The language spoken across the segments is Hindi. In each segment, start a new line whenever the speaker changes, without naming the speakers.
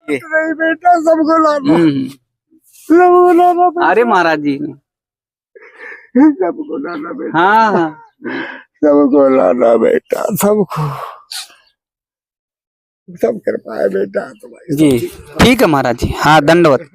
नहीं बेटा, सबको लाना,
हम्म।
सबको लाना बेटा,
अरे महाराज जी
सबको लाना बेटा,
हाँ हाँ
सबको लाना बेटा, सबको, सब कर पाए बेटा तुम्हारी
जी। ठीक है महाराज जी, हाँ दंडवत।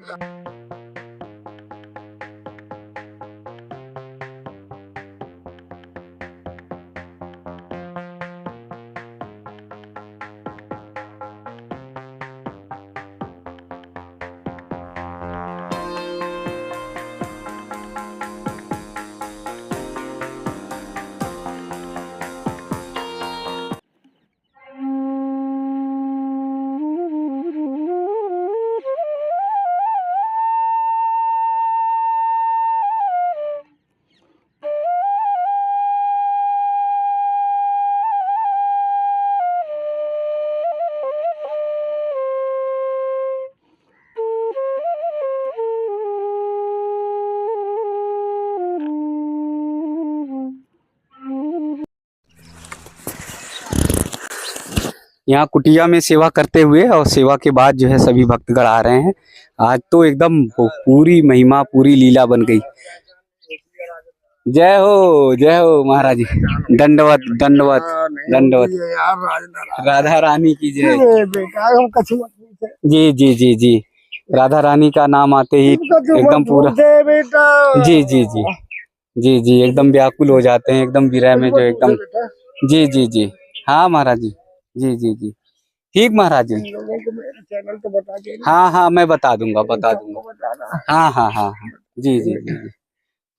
यहाँ कुटिया में सेवा करते हुए और सेवा के बाद जो है सभी भक्तगण आ रहे हैं। आज तो एकदम पूरी महिमा, पूरी लीला बन गई। जय हो महाराज जी, दंडवत दंडवत दंडवत। राधा रानी की जय।
बेटा हम कछु मत पूछे,
जी जी जी जी, राधा रानी का नाम आते ही एकदम पूरा,
बेटा,
जी जी जी जी जी, एकदम व्याकुल हो जाते हैं, एकदम विरह में जो एकदम। जी जी जी, हाँ महाराज जी, जी जी जी, ठीक महाराज जी।
लोगों को मेरा चैनल तो बता के,
हाँ हाँ मैं बता दूंगा। हाँ हाँ हाँ हाँ, जी जी जी जी,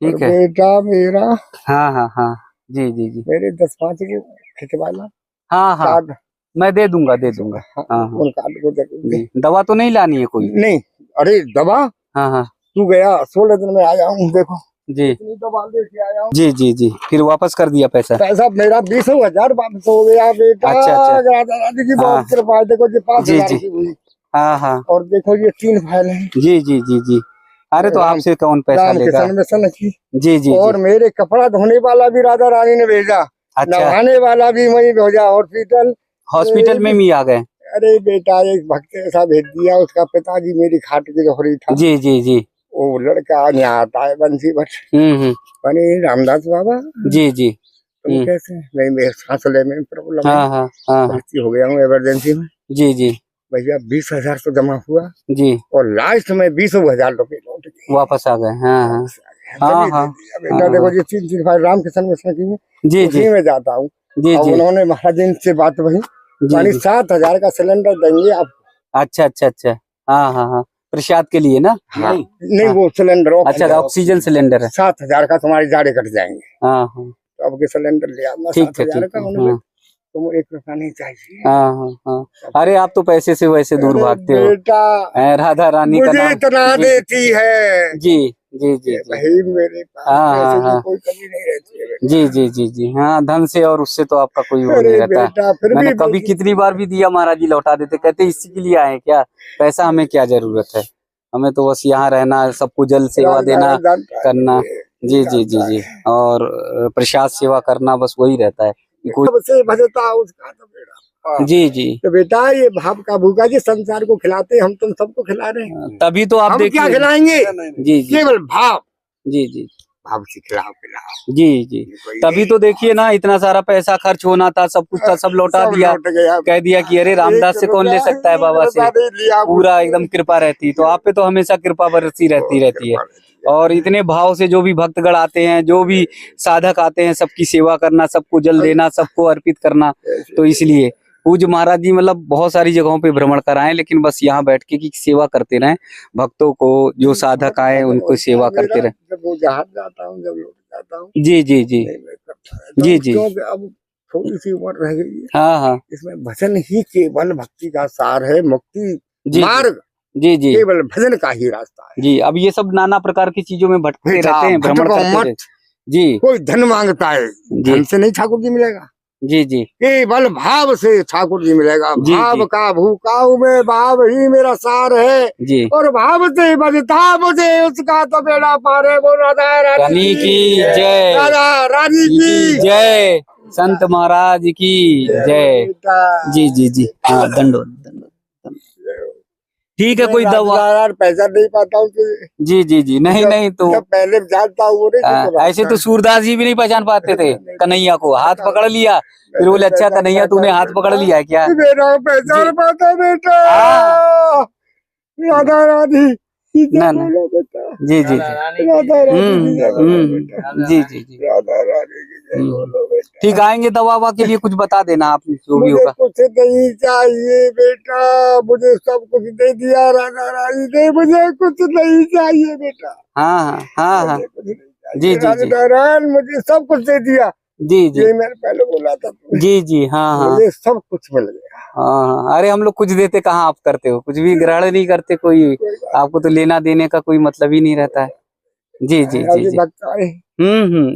ठीक है
बेटा मेरा।
हाँ हाँ हाँ, जी जी जी,
मेरे 10-5 को खिंचवाना
हाँ हाँ
कार्ड,
मैं दे दूंगा। हाँ हाँ
उन कार्ड को दे दूंगे।
जी, दवा तो नहीं लानी है कोई?
नहीं, अरे दवा,
हाँ हाँ
तू गया 16 दिन में आया हूँ, देखो
जी
इतनी दवा लेके आया हूँ।
जी जी जी, फिर वापस कर दिया पैसा?
पैसा मेरा 20,000 वापस हो गया बेटा।
अच्छा।
राधा रानी की बहुत कृपा है। देखो ये 5,000 की हुई,
हाँ हाँ,
और देखो ये 3 फाइल है।
जी जी जी जी, अरे तो आपसे कौन पैसा लेगा?
राम किशन की।
जी जी,
और मेरे कपड़ा धोने वाला भी राधा रानी ने भेजा,
अच्छा,
नहाने वाला भी वही भेजा,
हॉस्पिटल में भी आ गए?
अरे बेटा एक भक्त ऐसा भेज दिया, उसका पिताजी मेरी खाट की जोहरी था।
जी जी जी,
वो लड़का यहाँ आता है बंसी भट्ट, बने रामदास बाबा।
जी जी,
तुम कैसे? नहीं मेरे सांस ले में प्रॉब्लम है,
हाँ हाँ हाँ,
भर्ती हो गया हूँ इमरजेंसी में।
जी जी
भैया 20,000 तो जमा हुआ
जी,
और लास्ट में 20,000 रुपए लौट गए,
वापस आ गए। हाँ हाँ हाँ हाँ,
बेटा देखो ये 3 फाइल राम किशन मिश्र की है,
जी
उसी
जी
में जाता हूँ।
जी
और
जी,
उन्होंने महाराज जी से बात वही, यानी 7,000 का सिलेंडर देंगे आप।
अच्छा अच्छा अच्छा, हाँ हाँ हाँ, प्रसाद के लिए ना?
हाँ, नहीं वो सिलेंडर,
अच्छा ऑक्सीजन सिलेंडर है।
7,000 का तुम्हारे जाड़े कट जाएंगे।
हाँ हाँ,
तो अब के सिलेंडर ले आना 7,000 का, उन्होंने तुम 1 रुपया नहीं चाहिए।
हाँ हाँ हाँ, अरे आप तो पैसे से वैसे दूर भागते हो
बेटा,
राधा रानी का
मुझे
नाम
इतना देती है
जी जी जी जी,
भाई, मेरे पास पैसे की कोई कमी नहीं रहती है बेटा।
जी जी जी जी, हाँ धन से और उससे तो आपका कोई वो नहीं रहता
बेटा, फिर
मैंने
भी
कभी कितनी बार भी दिया, महाराज जी लौटा देते, कहते इसी के लिए आए क्या, पैसा हमें क्या जरूरत है, हमें तो बस यहाँ रहना, सबको जल सेवा देना करना। जी जी जी जी, और प्रसाद सेवा करना, बस वही रहता है कोई।
सबसे भजता उसका तो बेटा।
जी जी,
तो बेटा ये भाव का भूखा जी संसार को खिलाते, हम तुम सबको खिला रहे हैं,
तभी तो आप
हम क्या
देखिए।
खिलाएंगे?
जी जी,
केवल भाव,
जी जी
भाव से खिलाओ।
जी जी, तभी तो देखिए ना, इतना सारा पैसा खर्च होना था, सब कुछ था, सब लौटा दिया, कह दिया कि अरे रामदास से कौन ले सकता है, बाबा से पूरा एकदम कृपा रहती। तो आप पे तो हमेशा कृपा बरसी रहती है। और इतने भाव से जो भी भक्तगण आते हैं, जो भी साधक आते हैं, सबकी सेवा करना, सबको जल देना, सबको अर्पित करना। तो इसलिए पूज्य महाराज जी मतलब बहुत सारी जगहों पे भ्रमण कराएं, लेकिन बस यहाँ बैठ के की सेवा करते रहें, भक्तों को जो साधक आए उनको सेवा करते रहें।
जब वो जहाज जाता हूँ, जब लौट जाता हूँ,
जी जी जी जी जी,
अब थोड़ी सी उम्र रह गई है।
हाँ हाँ,
इसमें भजन ही केवल भक्ति का सार है, मुक्ति मार्ग
जी जी,
केवल भजन का ही रास्ता है
जी। अब ये सब नाना प्रकार की चीजों में भटकते रहते हैं, भ्रमण करते रहते। जी,
कोई धन मांगता है, धन से नहीं ठाकुर जी मिलेगा।
जी जी,
केवल भाव से ठाकुर जी मिलेगा।
जी,
भाव
जी,
का भूखा हूँ मैं, भाव ही मेरा सार है
जी,
और भाव से बजता मुझे उसका तो बेड़ा पार है। वो राधा रानी की जय, राधा रानी की
जय, संत महाराज की जय। जी जी जी, हाँ दंडोत दंडोत। ठीक है, कोई
मैं
दवा।
यार पैसा नहीं पाता हूँ तुझे।
जी जी जी, नहीं नहीं तो
जब पहले जानता हूँ वो नहीं तो
ऐसे तो सूरदास जी भी नहीं पहचान पाते थे कन्हैया को, हाथ पकड़ लिया फिर बोले अच्छा कन्हैया तूने हाथ पकड़ लिया है क्या?
मेरा पहचान
जी
पाता बेटा।
हाँ
राधा रानी सीधे
ना ना,
बोलो बेटा।
जी जी जी,
राधा रानी की जय बोलो बेटा।
जी जी जी,
राधा रानी की जय बोलो बेटा।
ठीक, आएंगे दवा ववा के लिए कुछ बता देना आप जो भी
मुझे
होगा।
कुछ नहीं चाहिए बेटा, मुझे सब कुछ दे दिया राधा रानी ने, मुझे कुछ नहीं चाहिए बेटा।
हाँ हाँ हाँ हाँ,
मुझे कुछ नहीं
जी
चाहिए,
जी जी,
राधा रानी मुझे सब कुछ दे दिया।
जी जी
ये मैंने पहले बोला था तुम्हें,
जी जी, हाँ हाँ
मुझे सब कुछ मिल गया।
हाँ हाँ। अरे हम लोग कुछ देते कहाँ, आप करते हो कुछ भी ग्रहण नहीं करते कोई,
कोई बात
आपको तो लेना देने का कोई मतलब ही नहीं रहता है। जी जी
नहीं,
जी
अभी
जी,
बताए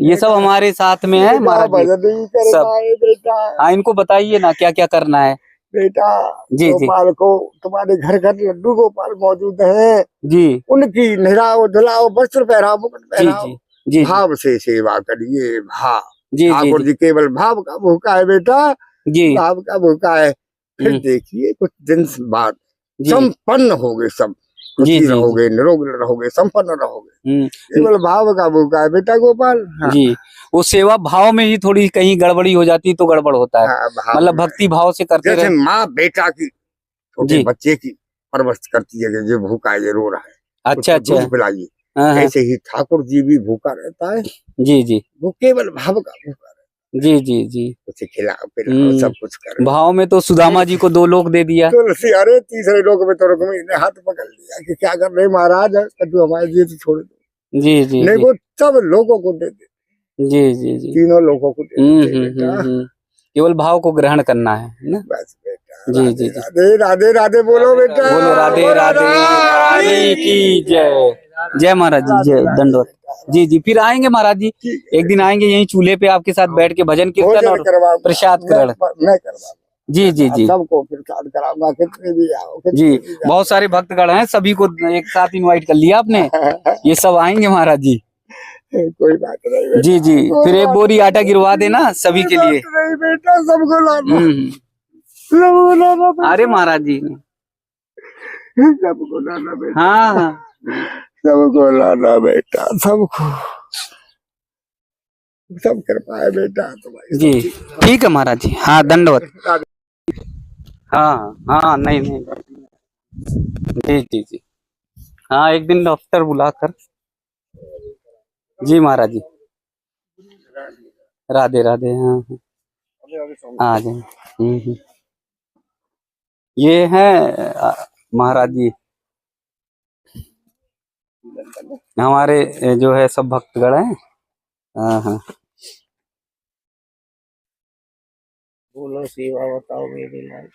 ये सब हमारे साथ में है
बेटा,
महाराज जी
भजन नहीं करना
सब।
है बेटा।
हाँ, इनको बताइए ना क्या क्या करना है।
बेटा
जी जी
गोपाल को, तुम्हारे घर घर लड्डू गोपाल मौजूद हैं,
जी
उनकी नहलाओ धुलाओ, वस्त्र पहराओ, मुकुट
जी
पहराओ,
जी जी
भाव से सेवा करिए। भाव,
जी जी
ठाकुर
जी
जी केवल भाव का भूखा है बेटा,
जी,
भाव का भूखा है। फिर
हम्म,
देखिए कुछ दिन बाद
जी
संपन्न होगे सब,
जी
खुशी
जी जी,
रहोगे, निरोग रहोगे, संपन्न रहोगे।
हम्म,
केवल भाव का भूखा है बेटा गोपाल। हाँ
जी, वो सेवा भाव में ही थोड़ी कहीं गड़बड़ी हो जाती तो गड़बड़ होता है,
हाँ, भाव
मतलब
में।
भक्ति भाव से करते
जैसे
रहे।
माँ बेटा की, छोटे
जी,
बच्चे की परवरिश करती है कि ये भूखा है, ये रो रहा है,
अच्छा
उसको
अच्छा,
दूध पिलाइए।
हाँ हाँ,
ऐसे ही ठाकुर जी भी भूखा रहता है,
जी जी
वो केवल भाव का भूखा रहता
जी जी जी,
है। उसे खिलाओ पिलाओ, सब कुछ करो।
भाव में तो सुदामा जी को 2 लोग दे दिया।
तुलसी, अरे तीसरे लोग में तो रुक्मिणी ने हाथ पकड़ लिया कि क्या कर रहे महाराज, तू हमारे लिए तो छोड़ दो।
जी जी
नहीं
जी
वो सब लोगों को दे दे,
जी जी जी,
तीनों लोगों को दे देते बेटा।
केवल भाव को ग्रहण करना है ना।
बस बेटा,
जी
राधे
जी जी,
राधे राधे राधे बोलो बेटा।
बोलो राधे
बोलो
राधे रानी की जय। जय महाराज जी,
राधे
जय
राधे
दंडवत।
बेटा।
जी जी, फिर आएंगे महाराज जी,
ठीक है,
एक दिन आएंगे यहीं चूल्हे पे आपके साथ बैठ के भजन कीर्तन
भोजन
और
करवाऊंगा
प्रसाद ग्रहण।
मैं करवाऊंगा।
जी जी जी
सबको प्रसाद कराऊंगा, कितने भी आओ,
जी,
कितने भी
बहुत सारे भक्तगण हैं, सभी को एक साथ इनवाइट कर लिया आपने,
जाओ।
ये सब आएंगे महाराज जी।
कोई बात नहीं बेटा,
जी जी,
कोई
फिर एक
बात
बोरी आटा
नहीं,
गिरवा देना सभी
कोई
के लिए।
बात नहीं बेटा, सबको लाना,
हम्म,
सबको लाना बेटा,
अरे महाराज जी,
सबको लाना बेटा,
हाँ हाँ,
सबको लाना बेटा, सबको, सब कृपा है बेटा तुम्हारी।
जी ठीक है महाराज जी, हाँ दंडवत। हाँ हाँ, नहीं नहीं, जी जी जी, हाँ एक दिन डॉक्टर बुलाकर। जी महाराज जी, राधे राधे, हाँ हाँ, आ जाए। ये है महाराज जी हमारे जो है सब भक्तगण हैं। हाँ हाँ,
बोलो सेवा बताओ मेरे लाल।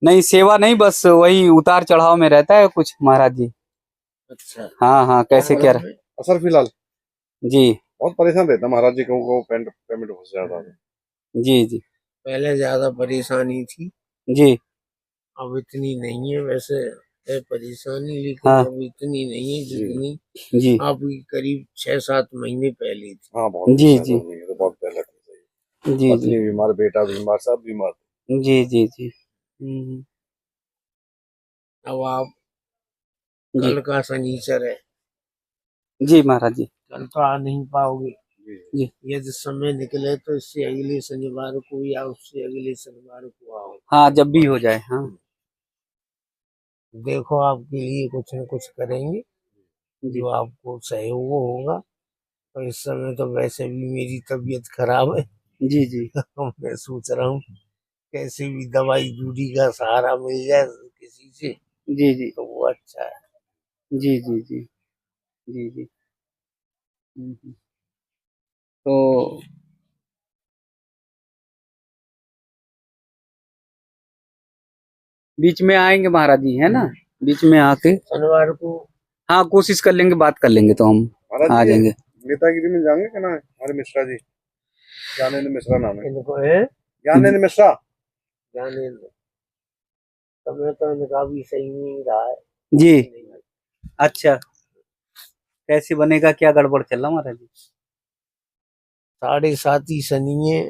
नहीं सेवा नहीं, बस वही उतार चढ़ाव में रहता है कुछ महाराज जी।
अच्छा,
हाँ हाँ, कैसे क्या
असर फिलहाल
जी
बहुत परेशान रहता महाराज जी को पेमेंट फंस जाता है।
जी जी
पहले ज्यादा परेशानी थी,
जी,
अब इतनी नहीं है। वैसे है परेशानी, लेकिन
हाँ
अब इतनी नहीं है जितनी
जी
आपकी करीब 6-7 महीने पहले थी।
हाँ बहुत
जी जी
तो बहुत पहले थी।
जी
पत्नी बीमार, बेटा बीमार, सब बीमार।
जी जी जी,
अब आप,
जी
कल का शनिचर है,
जी महाराज जी,
कल तो आ नहीं पाओगे।
जी
यदि समय निकले तो इससे अगले शनिवार को या उससे अगले शनिवार को आओ।
हाँ जब भी हो जाए, हाँ
देखो आपके लिए कुछ न कुछ करेंगे
जी
जो आपको सहयोग होगा। और इस समय तो वैसे भी मेरी तबीयत खराब है।
जी जी
मैं सोच रहा हूँ कैसे भी दवाई दूरी का सहारा मिल जाए किसी से,
जी जी
तो वो अच्छा है।
जी जी जी जी जी, तो बीच में आएंगे महाराज जी, है ना, बीच में आके
शनिवार को
हाँ कोशिश कर लेंगे, बात कर लेंगे तो हम
महाराज
आ
जी
जाएंगे।
नेतागिरी में जाएंगे क्या ना, हमारे मिश्रा जी, ज्ञानेंद्र मिश्रा नाम है,
इनको है
ज्ञानेंद्र मिश्रा।
जाने दो, समय तो इनका भी सही नहीं रहा है।
जी, अच्छा, कैसे बनेगा, क्या गड़बड़ चल रहा महाराज जी?
7.5 ही शनि है,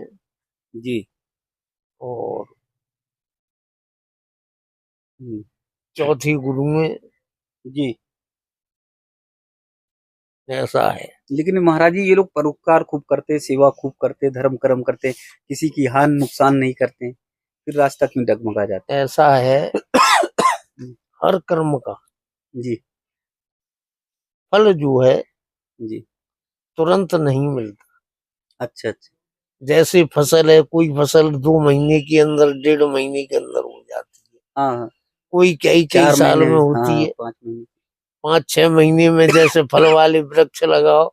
जी
और
हम्म,
चौथी गुरु में,
जी।
ऐसा है।
लेकिन महाराज जी ये लोग परोपकार खूब करते, सेवा खूब करते, धर्म कर्म करते, किसी की हानि नुकसान नहीं करते, फिर रास्ता क्यों डगमगा जाता
ऐसा है हर कर्म का
है? जी
फल जो है
जी।
तुरंत नहीं मिलता।
अच्छा अच्छा।
जैसे फसल है, कोई फसल 2 महीने के अंदर, 1.5 महीने के अंदर हो जाती है,
हाँ हाँ।
कोई कई
4
साल
महीने,
में
हाँ
होती है,
5 महीने।
5-6 महीने में। जैसे फल वाले वृक्ष लगाओ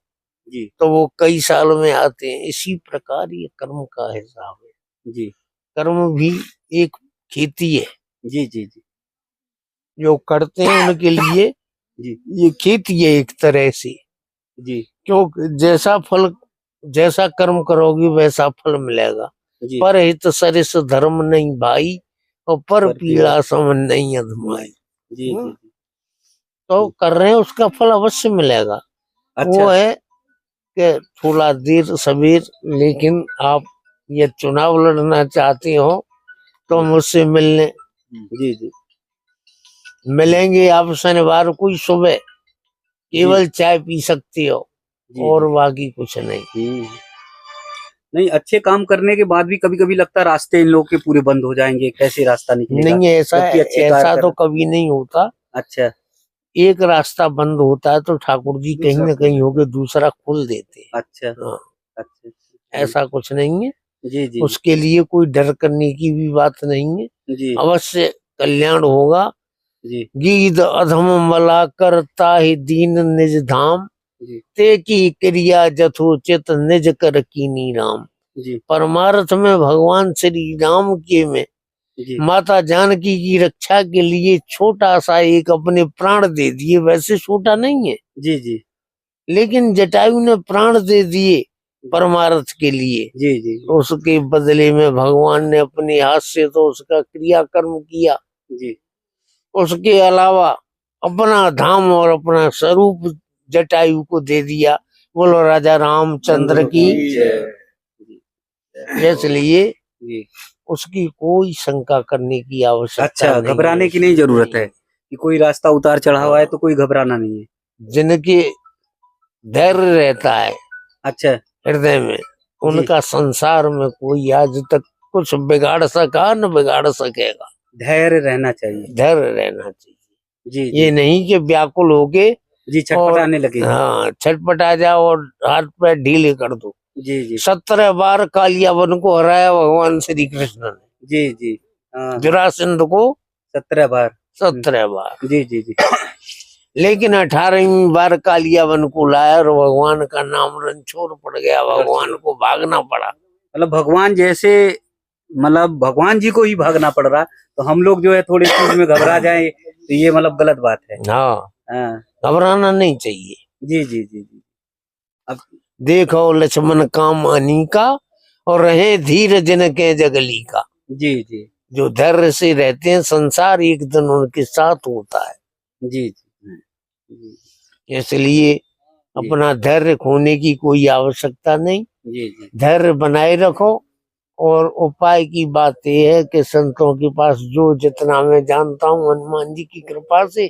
जी
तो वो कई साल में आते हैं। इसी प्रकार ये कर्म का हिसाब है।
जी
कर्म भी एक खेती है,
जी जी जी
जो करते हैं उनके लिए
जी
ये खेती है एक तरह से।
जी
क्योंकि जैसा कर्म करोगे वैसा फल मिलेगा।
जी
पर हित सरिस धर्म नहीं भाई, और पर पीड़ा सम नहीं अधमाई।
जी जी।
तो कर रहे हैं उसका फल अवश्य मिलेगा।
अच्छा।
वो है कि थोड़ा देर सवेर, लेकिन आप ये चुनाव लड़ना चाहते हो तो मुझसे
जी जी
मिलेंगे आप शनिवार को ही सुबह। केवल चाय पी सकते हो
जी
और बाकी कुछ नहीं।
हम्म। नहीं, अच्छे काम करने के बाद भी कभी कभी लगता है रास्ते इन लोगों के पूरे बंद हो जाएंगे, कैसे रास्ता निकलेगा?
नहीं, ऐसा
जबकि अच्छे कार्य
ऐसा
कर
तो
रहे
कभी नहीं होता।
हैं। अच्छा
एक रास्ता बंद होता है तो ठाकुर जी कहीं न कहीं होके दूसरा खोल देते हैं।
अच्छा
हाँ,
अच्छा।
ऐसा कुछ नहीं है।
जी जी
उसके लिए कोई डर करने की भी बात नहीं है।
जी
अवश्य कल्याण होगा।
जी
गीत अधम मला करता ही दीन निज धाम,
जी
ते की क्रिया जथोचित निज कर कीनी राम।
जी
परमार्थ में भगवान श्री राम के में
जी
माता जानकी की रक्षा के लिए छोटा सा एक अपने प्राण दे दिए। वैसे छोटा नहीं है,
जी जी
लेकिन जटायु ने प्राण दे दिए परमार्थ के लिए।
जी जी
उसके बदले में भगवान ने अपने हाथ से तो उसका क्रियाकर्म किया।
जी
उसके अलावा अपना धाम और अपना स्वरूप जटायु को दे दिया। बोलो राजा रामचंद्र की। इसलिए
जी।
उसकी कोई शंका करने की आवश्यकता
अच्छा,
नहीं
घबराने
है।
की नहीं जरूरत है कि कोई रास्ता उतार चढ़ाव है तो कोई घबराना नहीं है।
जिनके धैर्य रहता है
अच्छा
हृदय में,
जी
उनका संसार में कोई आज तक कुछ बिगाड़ सका न बिगाड़ सकेगा।
धैर्य रहना चाहिए।
धैर्य रहना चाहिए।
जी
ये
जी
नहीं कि व्याकुल होके
जी
और
छटपटाने लगे।
हाँ छटपटा जाओ और हाथ पैर ढीले कर दो।
जी जी
17 बार कालियावन को हराया भगवान श्री कृष्ण ने,
जी जी हाँ
जरासंध को
17 बार।
17 बार।
जी जी जी
लेकिन 18वीं बार कालियावन को लाया और भगवान का नाम रणछोड़ पड़ गया। भगवान को भागना पड़ा।
मतलब भगवान जैसे, मतलब भगवान जी को ही भागना पड़ रहा, तो हम लोग जो है थोड़ी चीज में घबरा जाए तो ये मतलब गलत बात है।
हाँ,
हाँ
घबराना नहीं चाहिए।
जी जी जी जी। अब
देखो लक्ष्मण काम अनीका, और रहे धीर जिनके जगली का।
जी जी
जो धैर्य से रहते हैं संसार एक दिन उनके साथ होता है।
जी जी
इसलिए अपना धैर्य खोने की कोई आवश्यकता नहीं।
जी जी
धैर्य बनाए रखो। और उपाय की बात यह है कि संतों के पास जो जितना मैं जानता हूँ हनुमान जी की कृपा से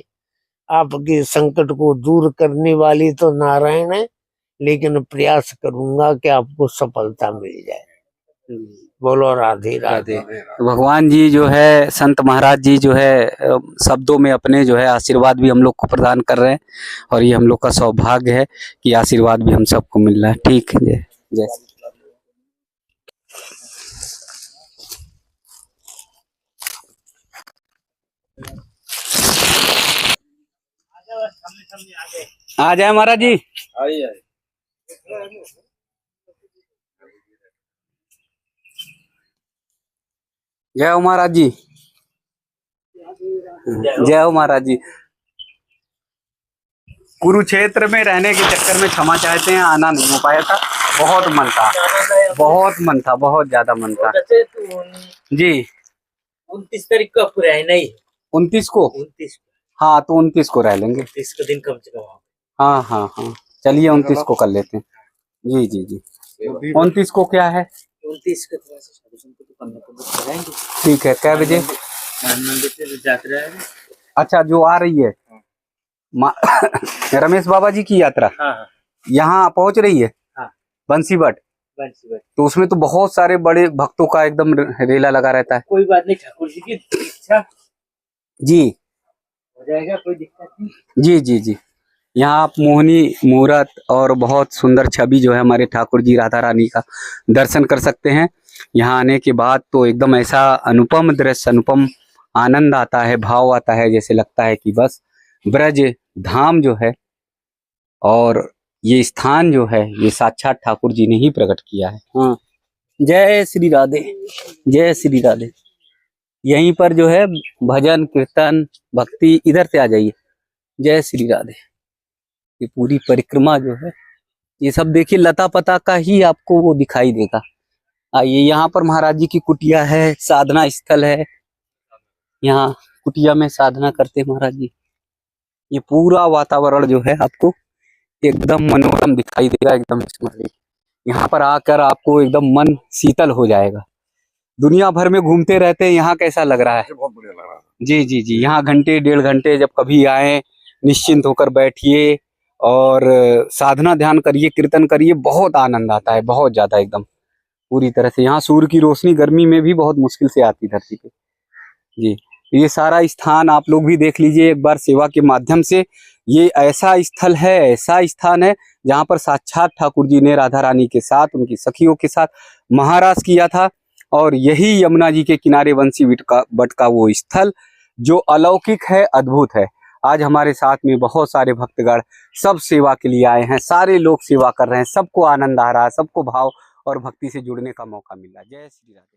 आपके संकट को दूर करने वाले तो नारायण है, लेकिन प्रयास करूंगा कि आपको सफलता मिल जाए। बोलो राधे राधे।
तो भगवान जी जो है, संत महाराज जी जो है शब्दों में अपने जो है आशीर्वाद भी हम लोग को प्रदान कर रहे हैं, और ये हम लोग का सौभाग्य है कि आशीर्वाद भी हम सबको मिल रहा है। ठीक है, जय जय। आ जाए महाराज जी।
आइए
जय हो महाराज जी। जय हो महाराज जी। कुरुक्षेत्र में रहने के चक्कर में क्षमा चाहते हैं, आना नहीं हो पाया था। बहुत मन था, बहुत मन था, बहुत ज्यादा मन था जी।
29 तारीख को आपको रहना ही।
29 को?
29
हाँ तो 29 को रह लेंगे।
29 का दिन कम से कम।
हाँ हाँ हाँ, चलिए 29 को कर लेते हैं। जी जी जी। 29 को क्या है?
29 को थोड़ा सा तो करना तो कराएंगे।
ठीक है, कै बजे?
मंदिर से यात्रा है।
अच्छा, जो आ रही है रमेश बाबा जी की यात्रा
हाँ
यहाँ पहुंच रही है।
हाँ।
बंसीबट,
बंसीबट।
तो उसमें तो बहुत सारे बड़े भक्तों का एकदम रेला लगा रहता है।
कोई बात नहीं, ठाकुर जी की इच्छा
जी
हो जाएगा, कोई दिक्कत नहीं।
जी जी जी। यहाँ आप मोहनी मूरत और बहुत सुंदर छवि जो है हमारे ठाकुर जी राधा रानी का दर्शन कर सकते हैं। यहाँ आने के बाद तो एकदम ऐसा अनुपम दृश्य, अनुपम आनंद आता है, भाव आता है, जैसे लगता है कि बस ब्रज धाम जो है और ये स्थान जो है ये साक्षात ठाकुर जी ने ही प्रकट किया है। हाँ, जय श्री राधे, जय श्री राधे। यहीं पर जो है भजन कीर्तन भक्ति, इधर से आ जाइए। जय श्री राधे। ये पूरी परिक्रमा जो है ये सब देखिए लता पता का ही आपको वो दिखाई देगा। आइए, यहाँ पर महाराज जी की कुटिया है, साधना स्थल है। यहाँ कुटिया में साधना करते महाराज जी। ये पूरा वातावरण जो है आपको एकदम मनोरम दिखाई देगा, एकदम स्मरणीय। यहाँ पर आकर आपको एकदम मन शीतल हो जाएगा। दुनिया भर में घूमते रहते हैं, यहाँ कैसा लग रहा है?
बहुत बढ़िया लग रहा है।
जी जी जी। यहाँ घंटे डेढ़ घंटे जब कभी आए, निश्चिंत होकर बैठिए और साधना ध्यान करिए, कीर्तन करिए, बहुत आनंद आता है, बहुत ज्यादा एकदम पूरी तरह से। यहाँ सूर्य की रोशनी गर्मी में भी बहुत मुश्किल से आती धरती पे। जी, ये सारा स्थान आप लोग भी देख लीजिए एक बार सेवा के माध्यम से। ये ऐसा स्थल है, ऐसा स्थान है जहाँ पर साक्षात ठाकुर जी ने राधा रानी के साथ, उनकी सखियों के साथ महाराज किया था। और यही यमुना जी के किनारे बंसी बट का वो स्थल जो अलौकिक है, अद्भुत है। आज हमारे साथ में बहुत सारे भक्तगण सब सेवा के लिए आए हैं, सारे लोग सेवा कर रहे हैं, सबको आनंद आ रहा है, सबको भाव और भक्ति से जुड़ने का मौका मिल रहा है। जय श्री राधे।